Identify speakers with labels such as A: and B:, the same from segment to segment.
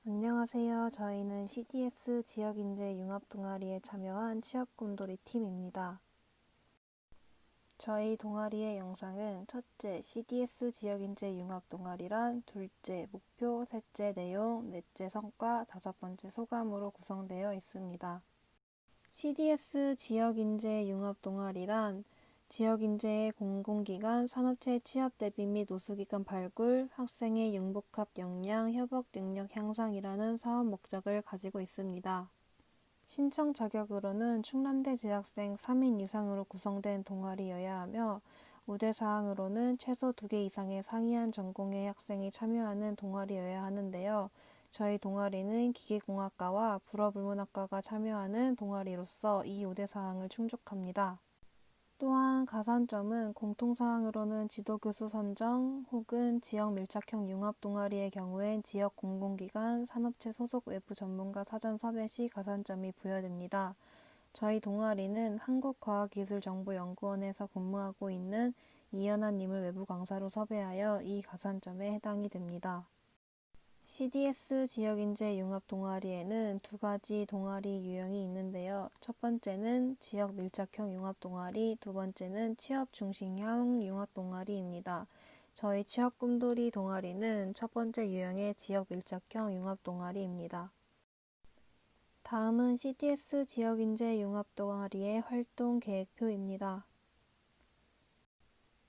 A: 안녕하세요. 저희는 CDS 지역인재 융합 동아리에 참여한 취업곰돌이 팀입니다. 저희 동아리의 영상은 첫째, CDS 지역인재 융합 동아리란, 둘째, 목표, 셋째, 내용, 넷째, 성과, 다섯 번째, 소감으로 구성되어 있습니다. CDS 지역인재 융합 동아리란 지역인재의 공공기관, 산업체 취업 대비 및 우수기관 발굴, 학생의 융복합 역량, 협업 능력 향상이라는 사업 목적을 가지고 있습니다. 신청 자격으로는 충남대 재학생 3인 이상으로 구성된 동아리여야 하며 우대사항으로는 최소 2개 이상의 상이한 전공의 학생이 참여하는 동아리여야 하는데요. 저희 동아리는 기계공학과와 불어불문학과가 참여하는 동아리로서 이 우대사항을 충족합니다. 또한 가산점은 공통사항으로는 지도교수 선정 혹은 지역 밀착형 융합 동아리의 경우엔 지역 공공기관, 산업체 소속 외부 전문가 사전 섭외 시 가산점이 부여됩니다. 저희 동아리는 한국과학기술정보연구원에서 근무하고 있는 이연아님을 외부 강사로 섭외하여 이 가산점에 해당이 됩니다. CDS 지역인재 융합 동아리에는 두 가지 동아리 유형이 있는데요. 첫 번째는 지역 밀착형 융합 동아리, 두 번째는 취업 중심형 융합 동아리입니다. 저희 취업 꿈돌이 동아리는 첫 번째 유형의 지역 밀착형 융합 동아리입니다. 다음은 CDS 지역인재 융합 동아리의 활동 계획표입니다.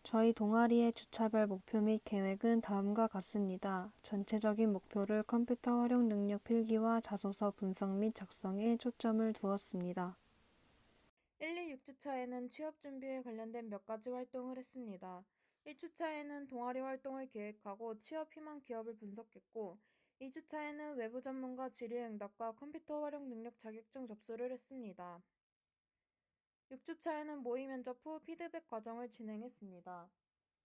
A: 저희 동아리의 주차별 목표 및 계획은 다음과 같습니다. 전체적인 목표를 컴퓨터 활용 능력 필기와 자소서 분석 및 작성에 초점을 두었습니다.
B: 1, 2, 6주차에는 취업 준비에 관련된 몇 가지 활동을 했습니다. 1주차에는 동아리 활동을 계획하고 취업 희망 기업을 분석했고 2주차에는 외부 전문가 질의응답과 컴퓨터 활용 능력 자격증 접수를 했습니다. 6주차에는 모의 면접 후 피드백 과정을 진행했습니다.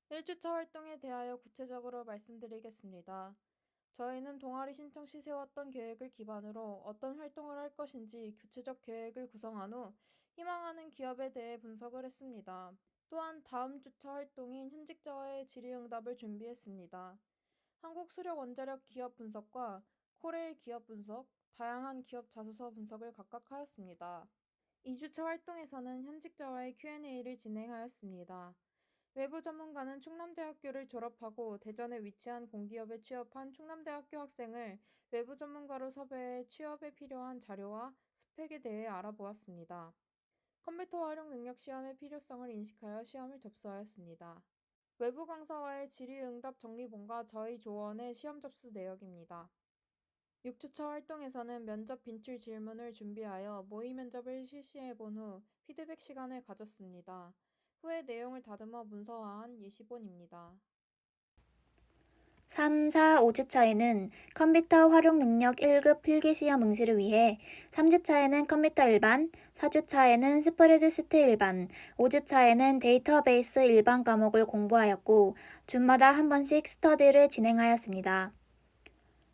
B: 1주차 활동에 대하여 구체적으로 말씀드리겠습니다. 저희는 동아리 신청 시 세웠던 계획을 기반으로 어떤 활동을 할 것인지 구체적 계획을 구성한 후 희망하는 기업에 대해 분석을 했습니다. 또한 다음 주차 활동인 현직자와의 질의응답을 준비했습니다. 한국수력원자력 기업 분석과 코레일 기업 분석, 다양한 기업 자소서 분석을 각각 하였습니다. 2주차 활동에서는 현직자와의 Q&A를 진행하였습니다. 외부 전문가는 충남대학교를 졸업하고 대전에 위치한 공기업에 취업한 충남대학교 학생을 외부 전문가로 섭외해 취업에 필요한 자료와 스펙에 대해 알아보았습니다. 컴퓨터 활용 능력 시험의 필요성을 인식하여 시험을 접수하였습니다. 외부 강사와의 질의응답 정리본과 저희 조원의 시험 접수 내역입니다. 6주차 활동에서는 면접 빈출 질문을 준비하여 모의 면접을 실시해본 후 피드백 시간을 가졌습니다. 후에 내용을 다듬어 문서화한 예시본입니다.
C: 3, 4, 5주차에는 컴퓨터 활용 능력 1급 필기시험 응시를 위해 3주차에는 컴퓨터 일반, 4주차에는 스프레드시트 일반, 5주차에는 데이터베이스 일반 과목을 공부하였고 주마다 한 번씩 스터디를 진행하였습니다.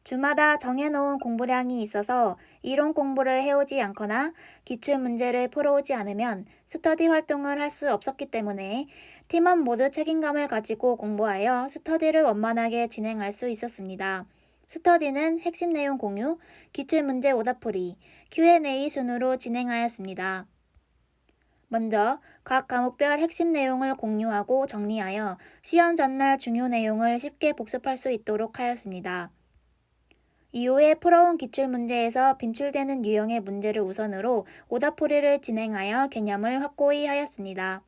C: 주마다 정해놓은 공부량이 있어서 이론 공부를 해오지 않거나 기출문제를 풀어오지 않으면 스터디 활동을 할 수 없었기 때문에 팀원 모두 책임감을 가지고 공부하여 스터디를 원만하게 진행할 수 있었습니다. 스터디는 핵심 내용 공유, 기출문제 오답풀이, Q&A 순으로 진행하였습니다. 먼저 각 과목별 핵심 내용을 공유하고 정리하여 시험 전날 중요 내용을 쉽게 복습할 수 있도록 하였습니다. 이후에 풀어온 기출문제에서 빈출되는 유형의 문제를 우선으로 오답풀이를 진행하여 개념을 확고히 하였습니다.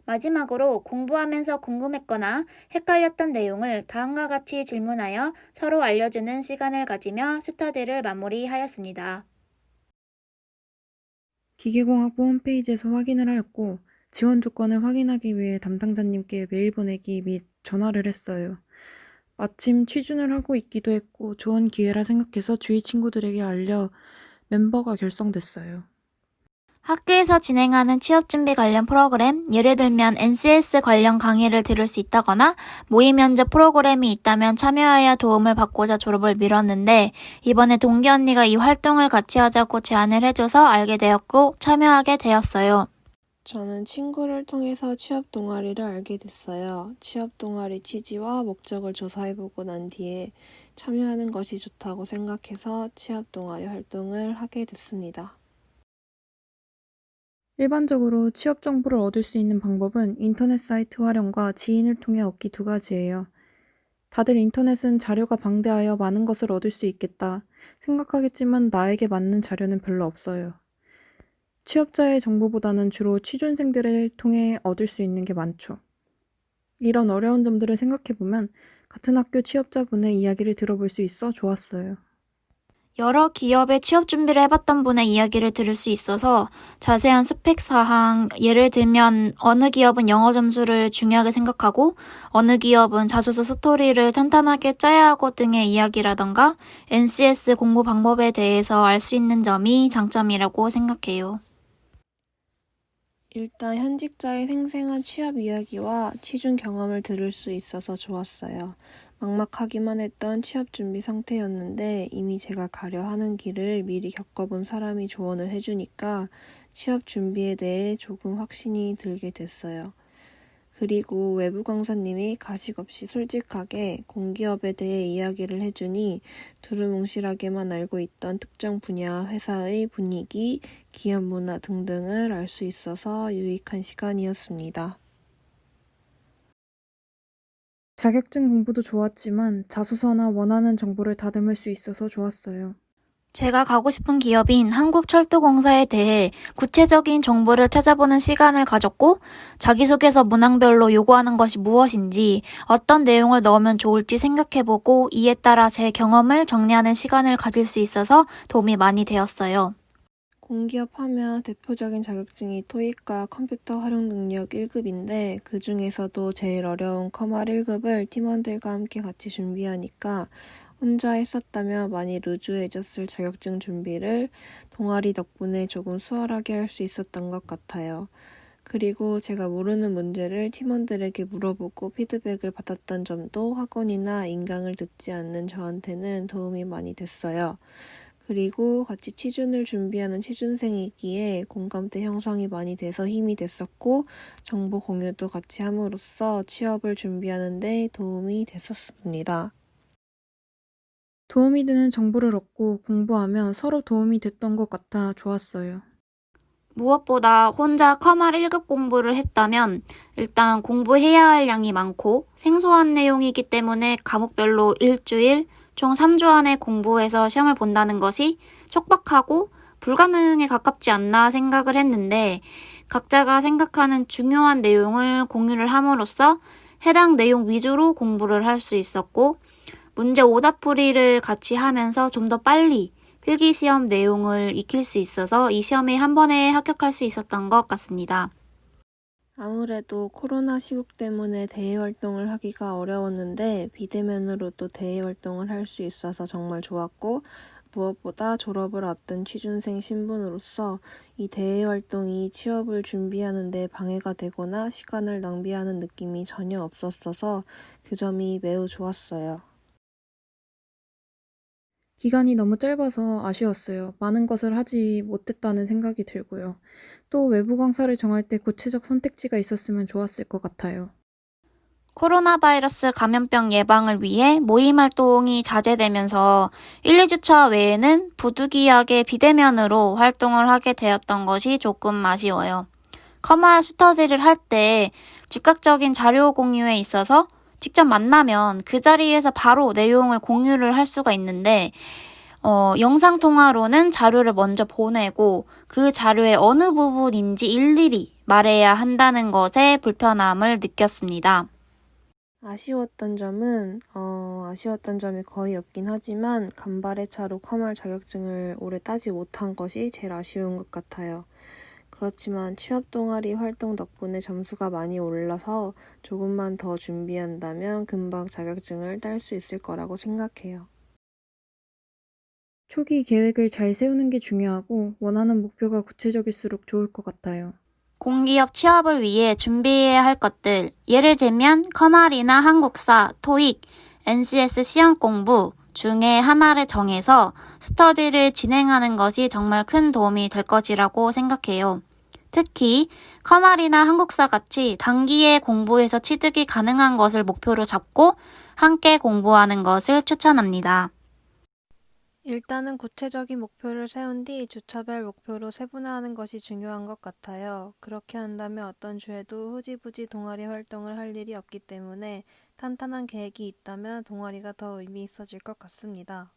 C: 마지막으로 공부하면서 궁금했거나 헷갈렸던 내용을 다음과 같이 질문하여 서로 알려주는 시간을 가지며 스터디를 마무리하였습니다.
D: 기계공학부 홈페이지에서 확인을 하였고 지원 조건을 확인하기 위해 담당자님께 메일 보내기 및 전화를 했어요. 마침 취준을 하고 있기도 했고 좋은 기회라 생각해서 주위 친구들에게 알려 멤버가 결성됐어요.
E: 학교에서 진행하는 취업준비 관련 프로그램, 예를 들면 NCS 관련 강의를 들을 수 있다거나 모의 면접 프로그램이 있다면 참여하여 도움을 받고자 졸업을 미뤘는데 이번에 동기 언니가 이 활동을 같이 하자고 제안을 해줘서 알게 되었고 참여하게 되었어요.
A: 저는 친구를 통해서 취업 동아리를 알게 됐어요. 취업 동아리 취지와 목적을 조사해보고 난 뒤에 참여하는 것이 좋다고 생각해서 취업 동아리 활동을 하게 됐습니다.
D: 일반적으로 취업 정보를 얻을 수 있는 방법은 인터넷 사이트 활용과 지인을 통해 얻기 두 가지예요. 다들 인터넷은 자료가 방대하여 많은 것을 얻을 수 있겠다 생각하겠지만 나에게 맞는 자료는 별로 없어요. 취업자의 정보보다는 주로 취준생들을 통해 얻을 수 있는 게 많죠. 이런 어려운 점들을 생각해보면 같은 학교 취업자분의 이야기를 들어볼 수 있어 좋았어요.
E: 여러 기업의 취업 준비를 해봤던 분의 이야기를 들을 수 있어서 자세한 스펙 사항, 예를 들면 어느 기업은 영어 점수를 중요하게 생각하고 어느 기업은 자소서 스토리를 탄탄하게 짜야 하고 등의 이야기라던가 NCS 공부 방법에 대해서 알 수 있는 점이 장점이라고 생각해요.
A: 일단 현직자의 생생한 취업 이야기와 취준 경험을 들을 수 있어서 좋았어요. 막막하기만 했던 취업 준비 상태였는데 이미 제가 가려 하는 길을 미리 겪어본 사람이 조언을 해주니까 취업 준비에 대해 조금 확신이 들게 됐어요. 그리고 외부 강사님이 가식 없이 솔직하게 공기업에 대해 이야기를 해주니 두루뭉실하게만 알고 있던 특정 분야 회사의 분위기, 기업 문화 등등을 알 수 있어서 유익한 시간이었습니다.
D: 자격증 공부도 좋았지만 자소서나 원하는 정보를 다듬을 수 있어서 좋았어요.
E: 제가 가고 싶은 기업인 한국철도공사에 대해 구체적인 정보를 찾아보는 시간을 가졌고 자기소개서 문항별로 요구하는 것이 무엇인지 어떤 내용을 넣으면 좋을지 생각해보고 이에 따라 제 경험을 정리하는 시간을 가질 수 있어서 도움이 많이 되었어요.
A: 공기업 하면 대표적인 자격증이 토익과 컴퓨터 활용 능력 1급인데 그 중에서도 제일 어려운 커말 1급을 팀원들과 함께 같이 준비하니까 혼자 했었다면 많이 루즈해졌을 자격증 준비를 동아리 덕분에 조금 수월하게 할 수 있었던 것 같아요. 그리고 제가 모르는 문제를 팀원들에게 물어보고 피드백을 받았던 점도 학원이나 인강을 듣지 않는 저한테는 도움이 많이 됐어요. 그리고 같이 취준을 준비하는 취준생이기에 공감대 형성이 많이 돼서 힘이 됐었고 정보 공유도 같이 함으로써 취업을 준비하는 데 도움이 됐었습니다.
D: 도움이 되는 정보를 얻고 공부하며 서로 도움이 됐던 것 같아 좋았어요.
E: 무엇보다 혼자 커말 1급 공부를 했다면 일단 공부해야 할 양이 많고 생소한 내용이기 때문에 과목별로 일주일, 총 3주 안에 공부해서 시험을 본다는 것이 촉박하고 불가능에 가깝지 않나 생각을 했는데 각자가 생각하는 중요한 내용을 공유를 함으로써 해당 내용 위주로 공부를 할 수 있었고 문제 오답풀이를 같이 하면서 좀 더 빨리 필기시험 내용을 익힐 수 있어서 이 시험에 한 번에 합격할 수 있었던 것 같습니다.
A: 아무래도 코로나 시국 때문에 대외 활동을 하기가 어려웠는데 비대면으로도 대외 활동을 할 수 있어서 정말 좋았고 무엇보다 졸업을 앞둔 취준생 신분으로서 이 대외 활동이 취업을 준비하는 데 방해가 되거나 시간을 낭비하는 느낌이 전혀 없었어서 그 점이 매우 좋았어요.
D: 기간이 너무 짧아서 아쉬웠어요. 많은 것을 하지 못했다는 생각이 들고요. 또 외부 강사를 정할 때 구체적 선택지가 있었으면 좋았을 것 같아요.
E: 코로나 바이러스 감염병 예방을 위해 모임 활동이 자제되면서 1, 2주차 외에는 부득이하게 비대면으로 활동을 하게 되었던 것이 조금 아쉬워요. 커말 스터디를 할 때 즉각적인 자료 공유에 있어서 직접 만나면 그 자리에서 바로 내용을 공유를 할 수가 있는데 영상통화로는 자료를 먼저 보내고 그 자료의 어느 부분인지 일일이 말해야 한다는 것에 불편함을 느꼈습니다.
A: 아쉬웠던 점이 거의 없긴 하지만 간발의 차로 커말 자격증을 오래 따지 못한 것이 제일 아쉬운 것 같아요. 그렇지만 취업 동아리 활동 덕분에 점수가 많이 올라서 조금만 더 준비한다면 금방 자격증을 딸 수 있을 거라고 생각해요.
D: 초기 계획을 잘 세우는 게 중요하고 원하는 목표가 구체적일수록 좋을 것 같아요.
E: 공기업 취업을 위해 준비해야 할 것들, 예를 들면 커말이나 한국사, 토익, NCS 시험 공부 중에 하나를 정해서 스터디를 진행하는 것이 정말 큰 도움이 될 것이라고 생각해요. 특히 커말이나 한국사 같이 단기에 공부해서 취득이 가능한 것을 목표로 잡고 함께 공부하는 것을 추천합니다.
A: 일단은 구체적인 목표를 세운 뒤 주차별 목표로 세분화하는 것이 중요한 것 같아요. 그렇게 한다면 어떤 주에도 흐지부지 동아리 활동을 할 일이 없기 때문에 탄탄한 계획이 있다면 동아리가 더 의미 있어질 것 같습니다.